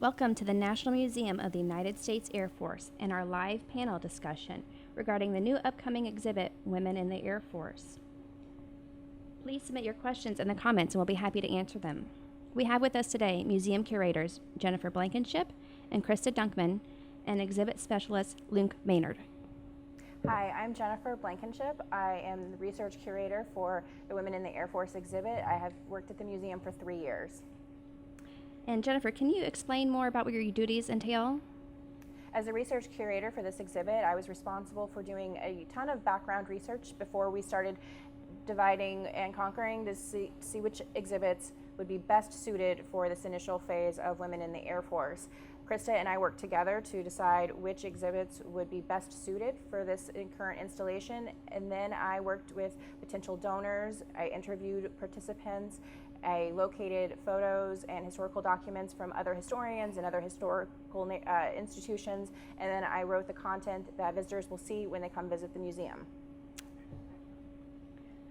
Welcome to the National Museum of the United States Air Force and our live panel discussion regarding the new upcoming exhibit, Women in the Air Force. Please submit your questions in the comments and we'll be happy to answer them. We have with us today museum curators Jennifer Blankinship and Krista Dunkman and Exhibit Specialist Luke Maynard. Hi, I'm Jennifer Blankinship. I am the research curator for the Women in the Air Force exhibit. I have worked at the museum for 3 years. And Jennifer, can you explain more about what your duties entail? As a research curator for this exhibit, I was responsible for doing a ton of background research before we started dividing and conquering to see which exhibits would be best suited for this initial phase of Women in the Air Force. Krista and I worked together to decide which exhibits would be best suited for this current installation, and then I worked with potential donors, I interviewed participants, I located photos and historical documents from other historians and other historical institutions, and then I wrote the content that visitors will see when they come visit the museum.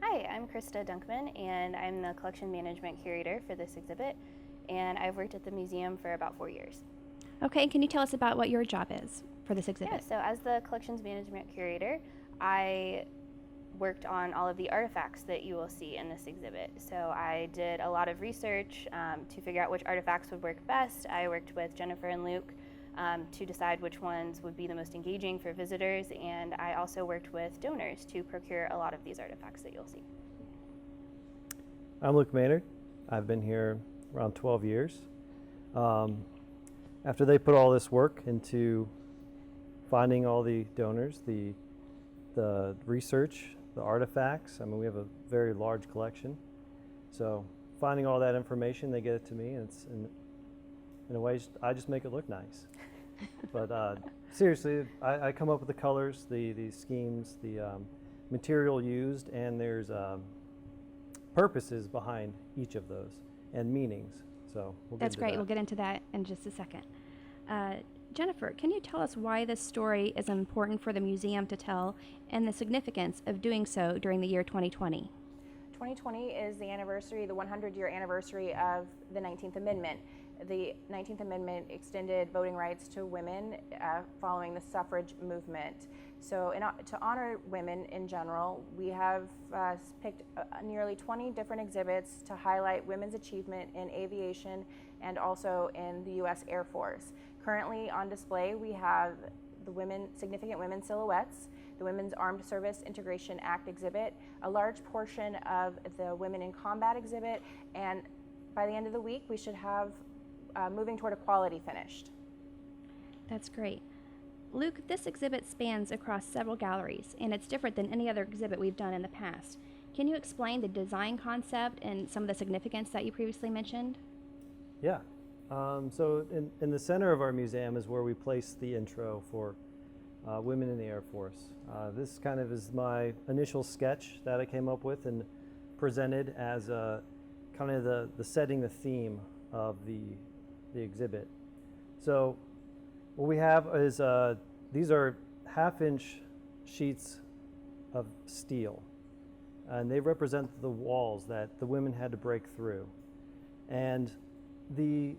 Hi, I'm Krista Dunkman, and I'm the collection management curator for this exhibit, and I've worked at the museum for about 4 years. Okay, can you tell us about what your job is for this exhibit? Yeah, so as the collections management curator, I worked on all of the artifacts that you will see in this exhibit. So I did a lot of research to figure out which artifacts would work best. I worked with Jennifer and Luke to decide which ones would be the most engaging for visitors, and I also worked with donors to procure a lot of these artifacts that you'll see. I'm Luke Maynard. I've been here around 12 years. After they put all this work into finding all the donors, the research, the artifacts, I mean, we have a very large collection. So finding all that information, they get it to me, and it's in a way, I just make it look nice. But seriously, I come up with the colors, the schemes, the material used, and there's purposes behind each of those and meanings. So we'll get That's into great. that. We'll get into that in just a second. Jennifer, can you tell us why this story is important for the museum to tell and the significance of doing so during the year 2020? 2020 is the anniversary, the 100-year anniversary of the 19th Amendment. The 19th Amendment extended voting rights to women following the suffrage movement. So to honor women in general, we have picked nearly 20 different exhibits to highlight women's achievement in aviation and also in the U.S. Air Force. Currently on display, we have the significant women silhouettes, the Women's Armed Service Integration Act exhibit, a large portion of the Women in Combat exhibit, and by the end of the week, we should have moving toward equality finished. That's great. Luke, this exhibit spans across several galleries, and it's different than any other exhibit we've done in the past. Can you explain the design concept and some of the significance that you previously mentioned? Yeah. So in the center of our museum is where we place the intro for Women in the Air Force. This kind of is my initial sketch that I came up with and presented as kind of the setting, the theme of the exhibit. So what we have is these are half-inch sheets of steel, and they represent the walls that the women had to break through. And the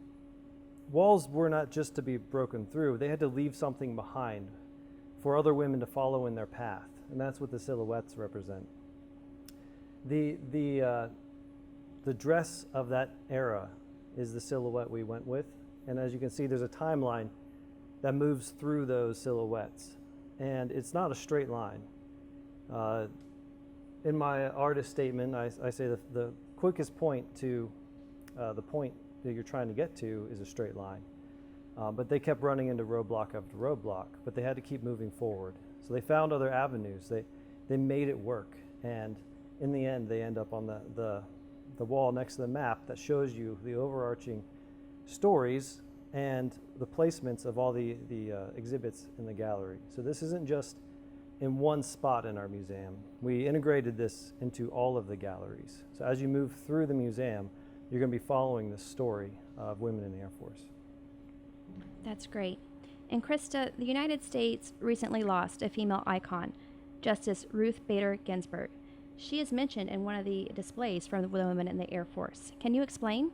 walls were not just to be broken through, they had to leave something behind for other women to follow in their path, and that's what the silhouettes represent. The dress of that era is the silhouette we went with, and as you can see, there's a timeline that moves through those silhouettes, and it's not a straight line. In my artist statement, I say the quickest point to the point that you're trying to get to is a straight line. But they kept running into roadblock after roadblock, but they had to keep moving forward. So they found other avenues. They made it work, and in the end, they end up on the wall next to the map that shows you the overarching stories and the placements of all the exhibits in the gallery. So this isn't just in one spot in our museum. We integrated this into all of the galleries. So as you move through the museum, you're going to be following the story of women in the Air Force. That's great. And Krista, the United States recently lost a female icon, Justice Ruth Bader Ginsburg. She is mentioned in one of the displays from the Women in the Air Force. Can you explain?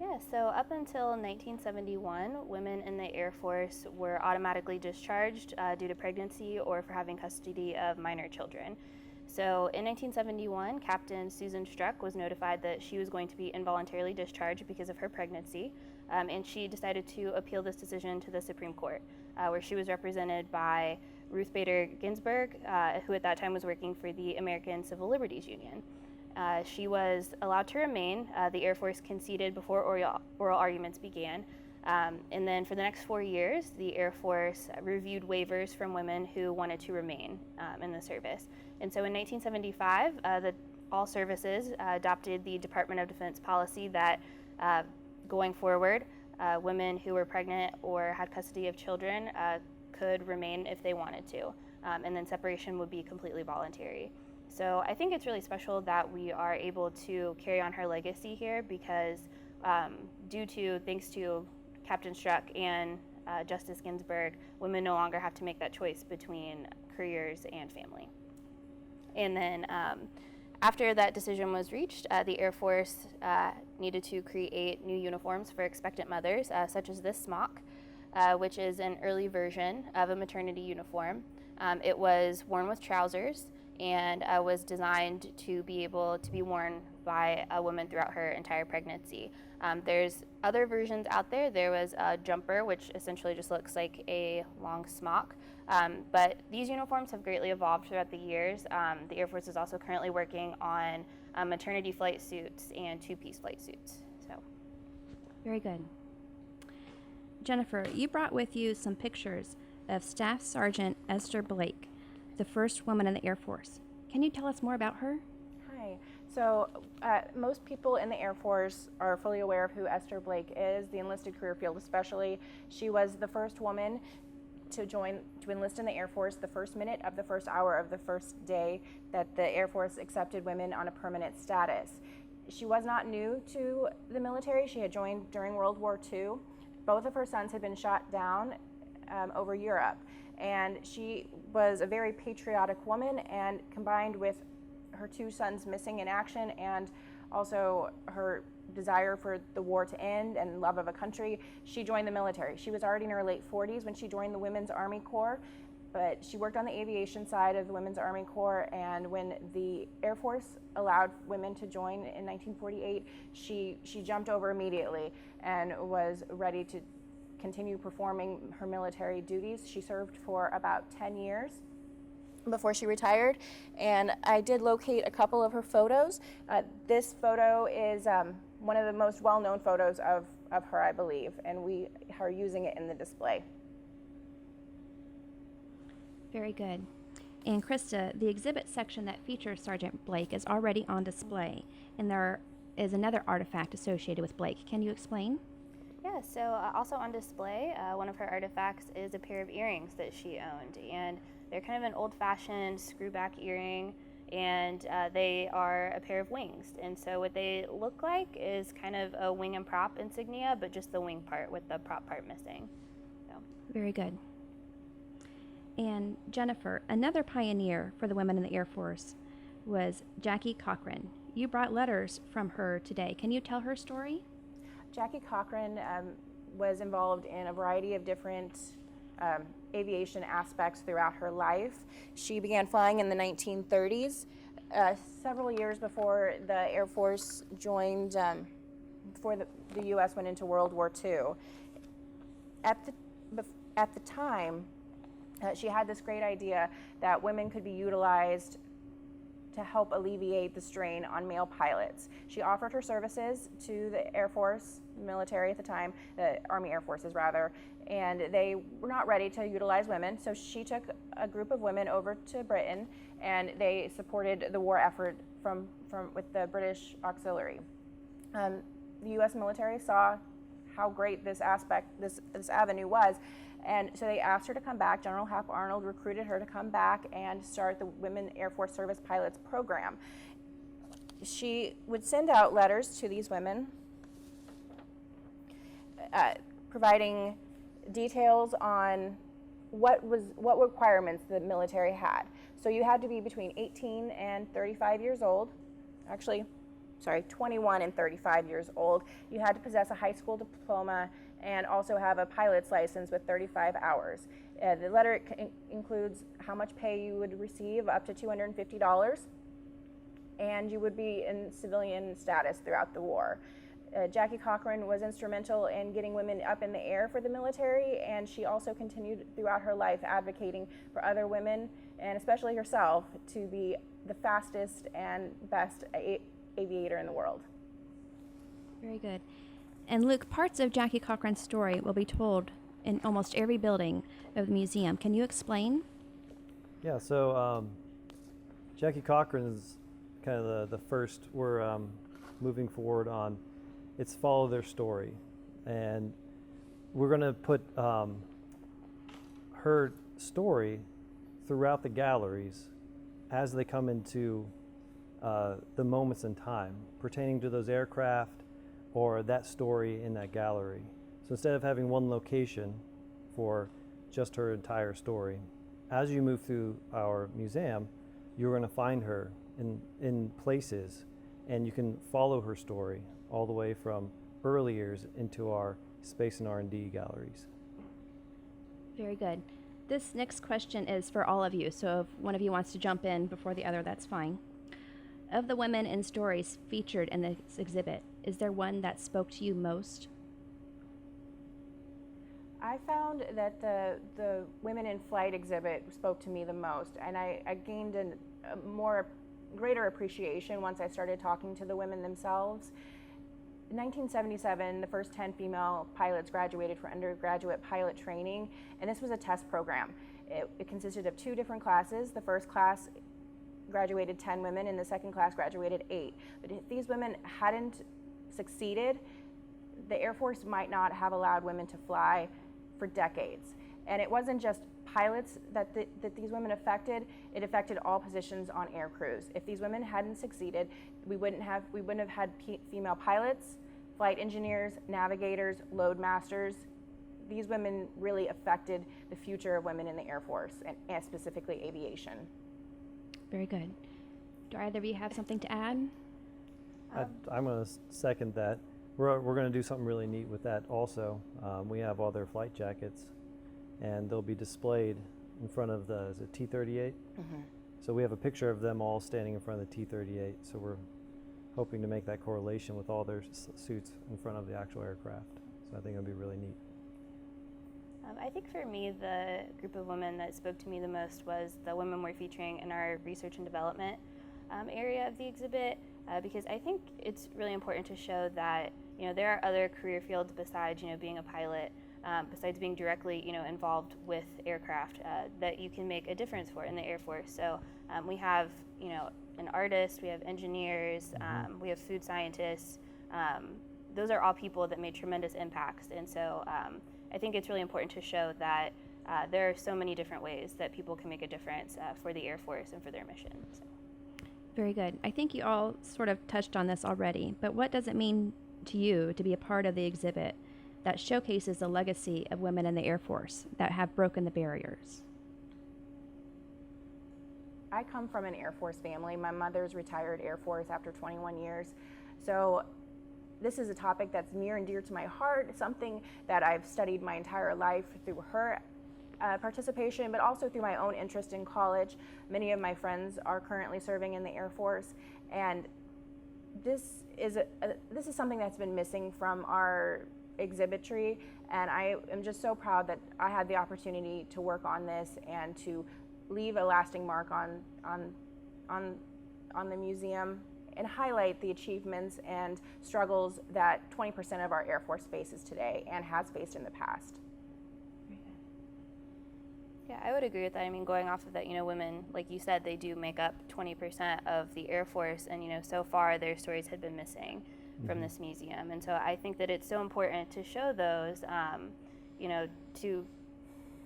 Yeah, Yeah, so up until 1971, women in the Air Force were automatically discharged due to pregnancy or for having custody of minor children. So in 1971, Captain Susan Struck was notified that she was going to be involuntarily discharged because of her pregnancy, and she decided to appeal this decision to the Supreme Court, where she was represented by Ruth Bader Ginsburg, who at that time was working for the American Civil Liberties Union. She was allowed to remain. The Air Force conceded before oral arguments began. And then for the next 4 years, the Air Force reviewed waivers from women who wanted to remain in the service. And so in 1975, all services adopted the Department of Defense policy that going forward, women who were pregnant or had custody of children could remain if they wanted to. And then separation would be completely voluntary. So I think it's really special that we are able to carry on her legacy here because thanks to Captain Struck and Justice Ginsburg, women no longer have to make that choice between careers and family. And then after that decision was reached, the Air Force needed to create new uniforms for expectant mothers, such as this smock, which is an early version of a maternity uniform. It was worn with trousers and was designed to be able to be worn by a woman throughout her entire pregnancy. There's other versions out there. There was a jumper, which essentially just looks like a long smock. But these uniforms have greatly evolved throughout the years. The Air Force is also currently working on maternity flight suits and two-piece flight suits. So, Very good. Jennifer, you brought with you some pictures of Staff Sergeant Esther Blake, the first woman in the Air Force. Can you tell us more about her? Hi. So most people in the Air Force are fully aware of who Esther Blake is, the enlisted career field especially. She was the first woman to enlist in the Air Force the first minute of the first hour of the first day that the Air Force accepted women on a permanent status. She was not new to the military. She had joined during World War II. Both of her sons had been shot down over Europe, and she was a very patriotic woman, and combined with her two sons missing in action and also her desire for the war to end and love of a country, she joined the military. She was already in her late 40s when she joined the Women's Army Corps, but she worked on the aviation side of the Women's Army Corps, and when the Air Force allowed women to join in 1948, she jumped over immediately and was ready to continue performing her military duties. She served for about 10 years before she retired, and I did locate a couple of her photos. This photo is one of the most well-known photos of her, I believe, and we are using it in the display. Very good. And Krista, the exhibit section that features Sergeant Blake is already on display, and there is another artifact associated with Blake. Can you explain? yeah, so also on display, one of her artifacts is a pair of earrings that she owned, and they're kind of an old-fashioned screw-back earring, and they are a pair of wings. And so what they look like is kind of a wing and prop insignia, but just the wing part with the prop part missing. So. Very good. And Jennifer, another pioneer for the women in the Air Force was Jackie Cochran. You brought letters from her today. Can you tell her story? Jackie Cochran was involved in a variety of different aviation aspects throughout her life. She began flying in the 1930s, several years before the Air Force joined, before the U.S. went into World War II. At the time, she had this great idea that women could be utilized to help alleviate the strain on male pilots. She offered her services to the Air Force, military at the time, the Army Air Forces rather, and they were not ready to utilize women, so she took a group of women over to Britain, and they supported the war effort with the British auxiliary. The U.S. military saw how great this avenue was, and so they asked her to come back. General Hap Arnold recruited her to come back and start the Women Air Force Service Pilots program. She would send out letters to these women, providing details on what requirements the military had. So you had to be between 18 and 35 years old. Actually, 21 and 35 years old. You had to possess a high school diploma and also have a pilot's license with 35 hours. The letter includes how much pay you would receive, up to $250, and you would be in civilian status throughout the war. Jackie Cochran was instrumental in getting women up in the air for the military, and she also continued throughout her life advocating for other women, and especially herself, to be the fastest and best aviator in the world. Very good. And Luke, parts of Jackie Cochran's story will be told in almost every building of the museum. Can you explain? Yeah, so Jackie Cochran is kind of the first we're moving forward on. It's follow their story, and we're going to put her story throughout the galleries as they come into the moments in time pertaining to those aircraft or that story in that gallery. So instead of having one location for just her entire story, as you move through our museum, you're going to find her in places, and you can follow her story all the way from early years into our space and R&D galleries. Very good. This next question is for all of you, so if one of you wants to jump in before the other, that's fine. Of the women and stories featured in this exhibit, is there one that spoke to you most? I found that the Women in Flight exhibit spoke to me the most, and I gained a greater appreciation once I started talking to the women themselves. In 1977, the first 10 female pilots graduated for undergraduate pilot training, and this was a test program. It consisted of 2 different classes. The first class graduated 10 women, and the second class graduated 8. But if these women hadn't succeeded, the Air Force might not have allowed women to fly for decades. And it wasn't just pilots that these women affected, it affected all positions on air crews. If these women hadn't succeeded, we wouldn't have had female pilots, flight engineers, navigators, load masters. These women really affected the future of women in the Air Force, and specifically aviation. Very good. Do either of you have something to add? I'm going to second that. We're going to do something really neat with that also. We have all their flight jackets, and they'll be displayed in front of the, is it T-38? Mm-hmm. So we have a picture of them all standing in front of the T-38. So we're hoping to make that correlation with all their suits in front of the actual aircraft. So I think it'll be really neat. I think for me, the group of women that spoke to me the most was the women we're featuring in our research and development area of the exhibit, because I think it's really important to show that there are other career fields besides being a pilot, besides being directly involved with aircraft, that you can make a difference for in the Air Force. So we have an artist, we have engineers, we have food scientists. Those are all people that made tremendous impacts, and so I think it's really important to show that there are so many different ways that people can make a difference for the Air Force and for their mission. So. Very good. I think you all sort of touched on this already, but what does it mean to you to be a part of the exhibit that showcases the legacy of women in the Air Force that have broken the barriers? I come from an Air Force family. My mother's retired Air Force after 21 years. So this is a topic that's near and dear to my heart, something that I've studied my entire life through her participation, but also through my own interest in college. Many of my friends are currently serving in the Air Force, and this is something that's been missing from our exhibitry, and I am just so proud that I had the opportunity to work on this and to leave a lasting mark on the museum and highlight the achievements and struggles that 20% of our Air Force faces today and has faced in the past. Yeah, I would agree with that. I mean, going off of that, women, like you said, they do make up 20% of the Air Force, and so far their stories had been missing from this museum. And so I think that it's so important to show those, to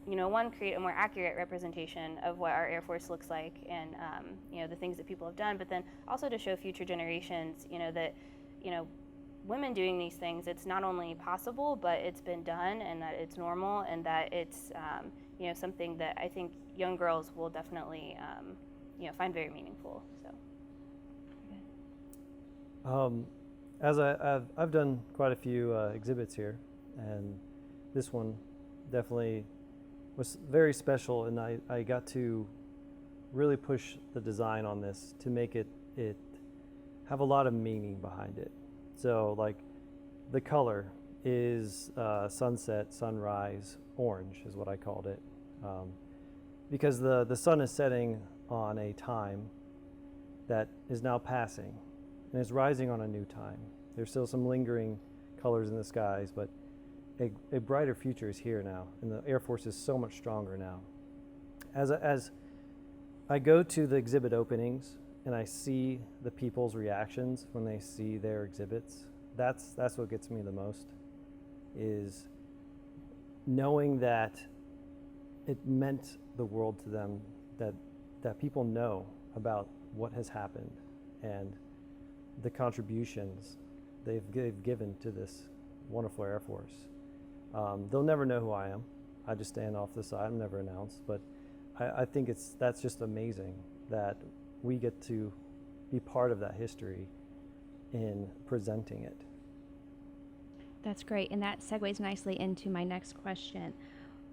one, create a more accurate representation of what our Air Force looks like and, the things that people have done, but then also to show future generations, that, women doing these things, it's not only possible, but it's been done, and that it's normal, and that it's, something that I think young girls will definitely, find very meaningful. So. As I've done quite a few exhibits here, and this one definitely was very special, and I got to really push the design on this to make it have a lot of meaning behind it. So like the color is sunset, sunrise, orange is what I called it, because the sun is setting on a time that is now passing and is rising on a new time. There's still some lingering colors in the skies, but a brighter future is here now, and the Air Force is so much stronger now. As I go to the exhibit openings and I see the people's reactions when they see their exhibits, that's what gets me the most, is knowing that it meant the world to them, that people know about what has happened and the contributions they've given to this wonderful Air Force. They'll never know who I am. I just stand off the side. I'm never announced, but I think that's just amazing that we get to be part of that history in presenting it. That's great, and that segues nicely into my next question.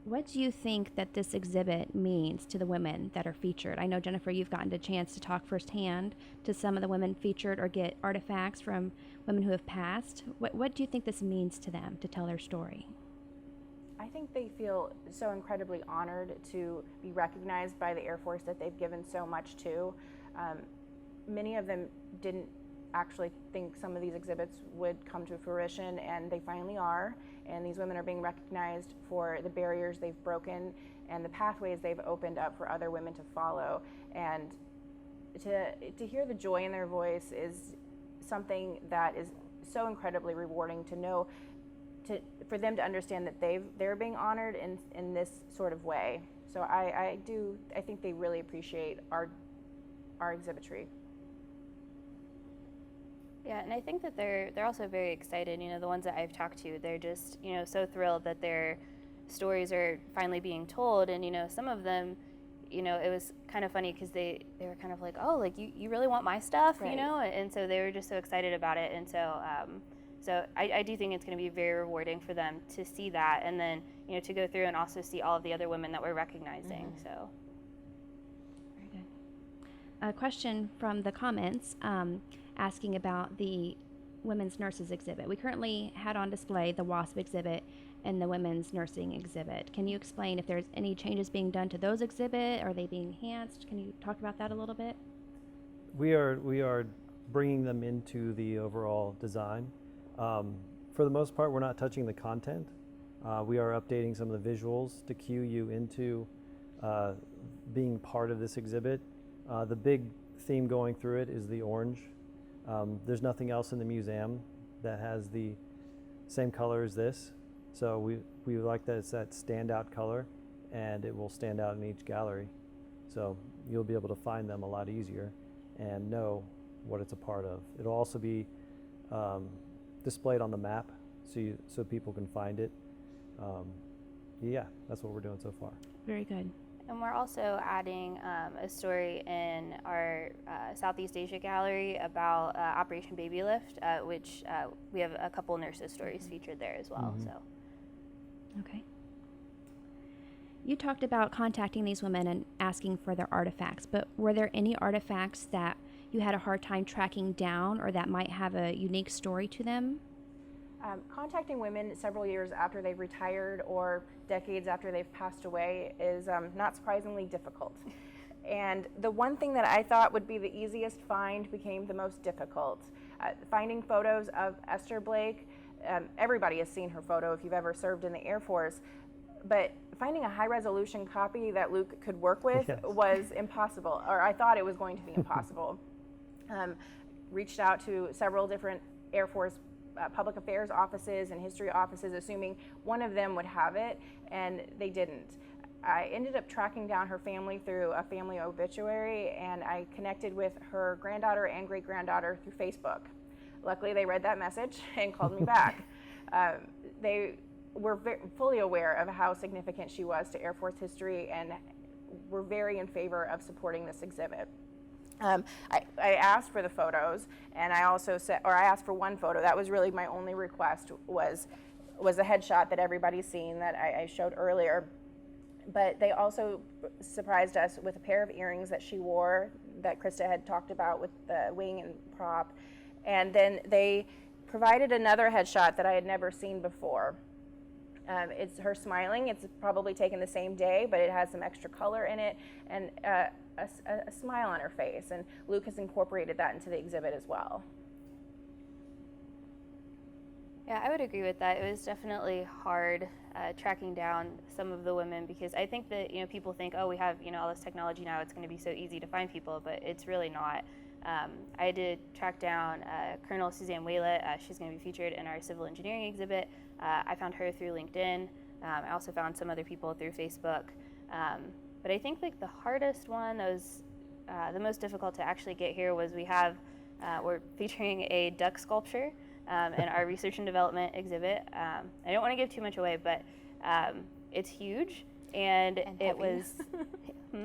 What do you think that this exhibit means to the women that are featured? I know, Jennifer, you've gotten a chance to talk firsthand to some of the women featured or get artifacts from women who have passed. What do you think this means to them to tell their story? I think they feel so incredibly honored to be recognized by the Air Force that they've given so much to. Many of them didn't actually think some of these exhibits would come to fruition, and they finally are. And these women are being recognized for the barriers they've broken and the pathways they've opened up for other women to follow. And to hear the joy in their voice is something that is so incredibly rewarding to know, for them to understand that they're being honored in this sort of way. So I think they really appreciate our exhibitry. Yeah, and I think that they're also very excited. You know, the ones that I've talked to, they're just, you know, so thrilled that their stories are finally being told. And, you know, some of them, you know, it was kind of funny because they were kind of like, oh, like you really want my stuff, right. You know? And so they were just so excited about it. And so so I do think it's going to be very rewarding for them to see that, and then, you know, to go through and also see all of the other women that we're recognizing. Mm-hmm. So. Very good. A question from the comments asking about the Women's Nurses exhibit. We currently had on display the WASP exhibit and the Women's Nursing exhibit. Can you explain if there's any changes being done to those exhibit? Are they being enhanced? Can you talk about that a little bit? We are bringing them into the overall design. For the most part, we're not touching the content. We are updating some of the visuals to cue you into being part of this exhibit. The big theme going through it is the orange. There's nothing else in the museum that has the same color as this. So we like that it's that standout color, and it will stand out in each gallery. So you'll be able to find them a lot easier and know what it's a part of. It'll also be displayed on the map so people can find it. Yeah, that's what we're doing so far. Very good. And we're also adding a story in our Southeast Asia gallery about Operation Baby Lift, which we have a couple nurses' stories featured there as well. Mm-hmm. So. Okay. You talked about contacting these women and asking for their artifacts, but were there any artifacts that you had a hard time tracking down or that might have a unique story to them? Contacting women several years after they've retired or decades after they've passed away is not surprisingly difficult. And the one thing that I thought would be the easiest find became the most difficult. Finding photos of Esther Blake, everybody has seen her photo if you've ever served in the Air Force, but finding a high-resolution copy that Luke could work with Yes. was impossible, or I thought it was going to be impossible. Reached out to several different Air Force public affairs offices and history offices, assuming one of them would have it, and they didn't. I ended up tracking down her family through a family obituary, and I connected with her granddaughter and great-granddaughter through Facebook. Luckily, they read that message and called me back. They were fully aware of how significant she was to Air Force history and were very in favor of supporting this exhibit. I asked for the photos, and I also said, or I asked for one photo. That was really my only request, was a headshot that everybody's seen that I showed earlier. But they also surprised us with a pair of earrings that she wore that Krista had talked about with the wing and prop. And then they provided another headshot that I had never seen before. It's her smiling. It's probably taken the same day, but it has some extra color in it and a smile on her face. And Luke has incorporated that into the exhibit as well. Yeah, I would agree with that. It was definitely hard tracking down some of the women, because I think that, people think, oh, we have, all this technology now, it's going to be so easy to find people, but it's really not. I did track down Colonel Suzanne Whalett. She's going to be featured in our civil engineering exhibit. I found her through LinkedIn. I also found some other people through Facebook. But I think the hardest one, that was the most difficult to actually get here, was we're featuring a duck sculpture in our research and development exhibit. I don't want to give too much away, but it's huge, and it heavy. Was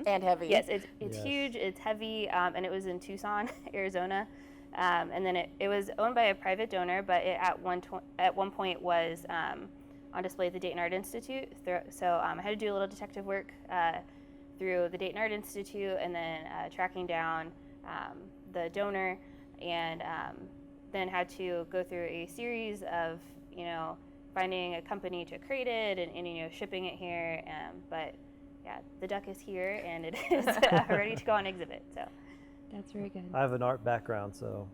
And heavy. Yes, it's Yes. huge, it's heavy, and it was in Tucson, Arizona, and then it was owned by a private donor, but it at one point was on display at the Dayton Art Institute. So I had to do a little detective work through the Dayton Art Institute, and then tracking down the donor, and then had to go through a series of, finding a company to create it and shipping it here. But yeah, the duck is here, and it is ready to go on exhibit. So That's very good. I have an art background, so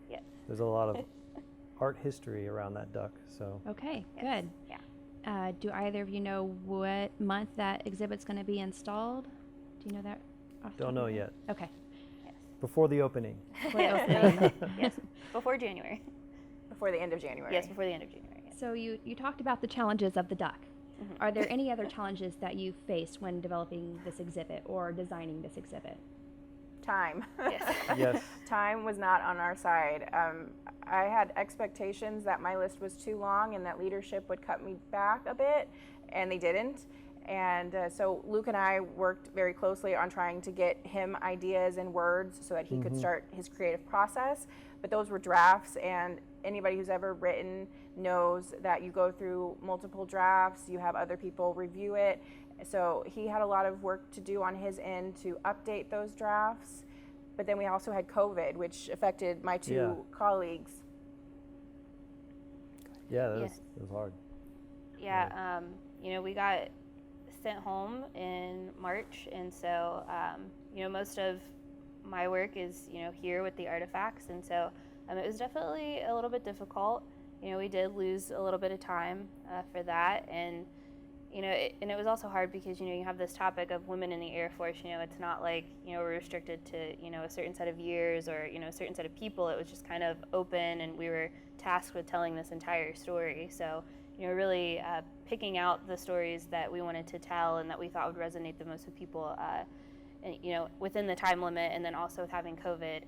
yes. there's a lot of art history around that duck. So Okay, Yes. good. Yeah. Do either of you know what month that exhibit's going to be installed? Do you know that? Off the top don't of know your head? yet. Okay. Yes. Before the opening. Before the opening. Yes. Before January. Before the end of January. Yes, before the end of January. Yes. So you talked about the challenges of the duck. Mhm. Are there any other challenges that you faced when developing this exhibit or designing this exhibit? Time. Yes. Yes. Time was not on our side. I had expectations that my list was too long and that leadership would cut me back a bit, and they didn't. And so Luke and I worked very closely on trying to get him ideas and words so that he could start his creative process. But those were drafts, and anybody who's ever written knows that you go through multiple drafts, you have other people review it. So he had a lot of work to do on his end to update those drafts. But then we also had COVID, which affected my two Yeah. colleagues. Yeah, that, Yes. was hard. Yeah, we got sent home in March, and so, most of my work is, here with the artifacts, and so it was definitely a little bit difficult. We did lose a little bit of time for that, and it was also hard because you have this topic of women in the Air Force. It's not like we're restricted to a certain set of years or a certain set of people. It was just kind of open, and we were tasked with telling this entire story. So really picking out the stories that we wanted to tell and that we thought would resonate the most with people, and, within the time limit, and then also with having COVID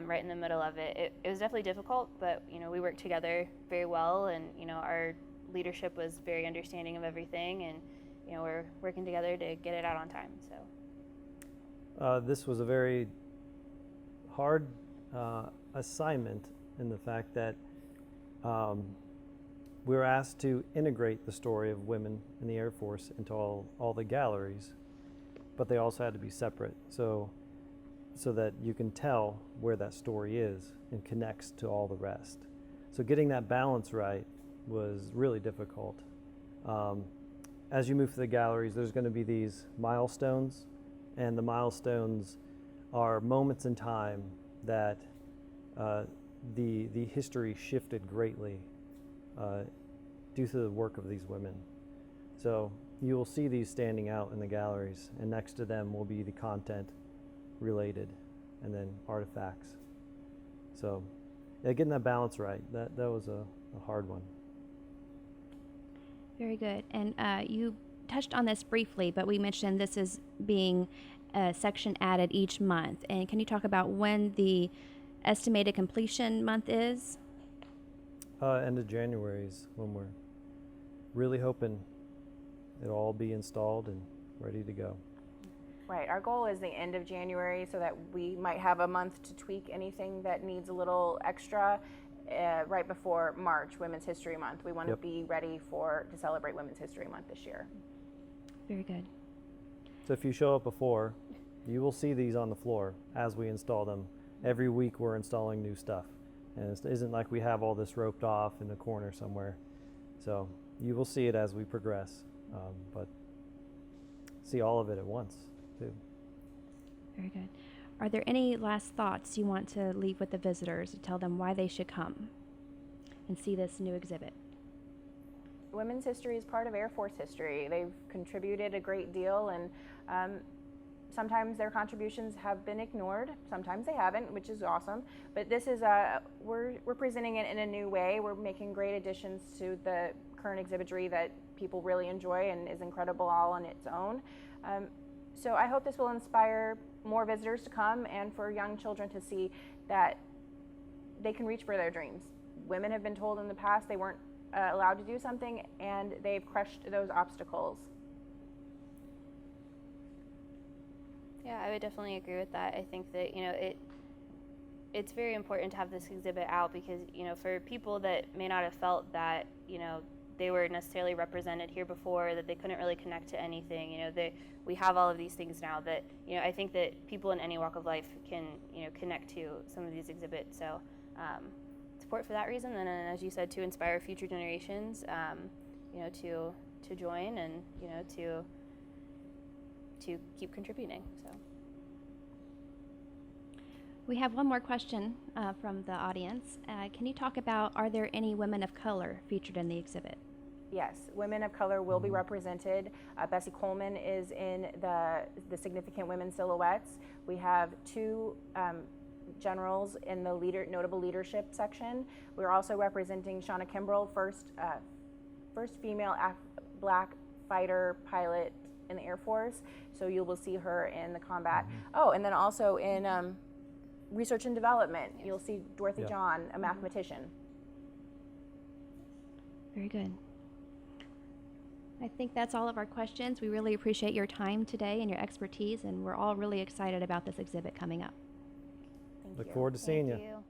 right in the middle of it. It was definitely difficult, but we worked together very well, and our leadership was very understanding of everything, and we're working together to get it out on time. So This was a very hard assignment in the fact that we were asked to integrate the story of women in the Air Force into all the galleries, but they also had to be separate, so that you can tell where that story is and connects to all the rest. So getting that balance right was really difficult. As you move through the galleries, there's going to be these milestones, and the milestones are moments in time that the history shifted greatly due to the work of these women. So you will see these standing out in the galleries, and next to them will be the content related, and then artifacts. So getting that balance right, that was a hard one. Very good. And you touched on this briefly, but we mentioned this is being a section added each month. And can you talk about when the estimated completion month is? End of January is when we're really hoping it'll all be installed and ready to go. Right, our goal is the end of January so that we might have a month to tweak anything that needs a little extra right before March, Women's History Month. We want to be ready to celebrate Women's History Month this year. Very good. So if you show up before, you will see these on the floor as we install them. Every week we're installing new stuff. And it isn't like we have all this roped off in the corner somewhere. So you will see it as we progress, but see all of it at once too. Very good. Are there any last thoughts you want to leave with the visitors to tell them why they should come and see this new exhibit? Women's history is part of Air Force history. They've contributed a great deal, and sometimes their contributions have been ignored. Sometimes they haven't, which is awesome. But this is we're presenting it in a new way. We're making great additions to the current exhibitry that people really enjoy and is incredible all on its own. So I hope this will inspire more visitors to come and for young children to see that they can reach for their dreams. Women have been told in the past they weren't allowed to do something, and they've crushed those obstacles. Yeah, I would definitely agree with that. I think that, it's very important to have this exhibit out because, for people that may not have felt that, they were necessarily represented here before, that they couldn't really connect to anything, we have all of these things now that, I think that people in any walk of life can, connect to some of these exhibits. So support for that reason, and then, as you said, to inspire future generations, to join and, to keep contributing. So We have one more question from the audience. Can you talk about, are there any women of color featured in the exhibit? Yes, women of color will be represented. Bessie Coleman is in the significant women silhouettes. We have two generals in the notable leadership section. We're also representing Shauna Kimbrell, first female black fighter pilot in the Air Force. So you will see her in the combat. Oh, and then also in research and development, you'll see Dorothy John, a mathematician. Very good. I think that's all of our questions. We really appreciate your time today and your expertise, and we're all really excited about this exhibit coming up. Thank Look you. forward to seeing you. Thank you.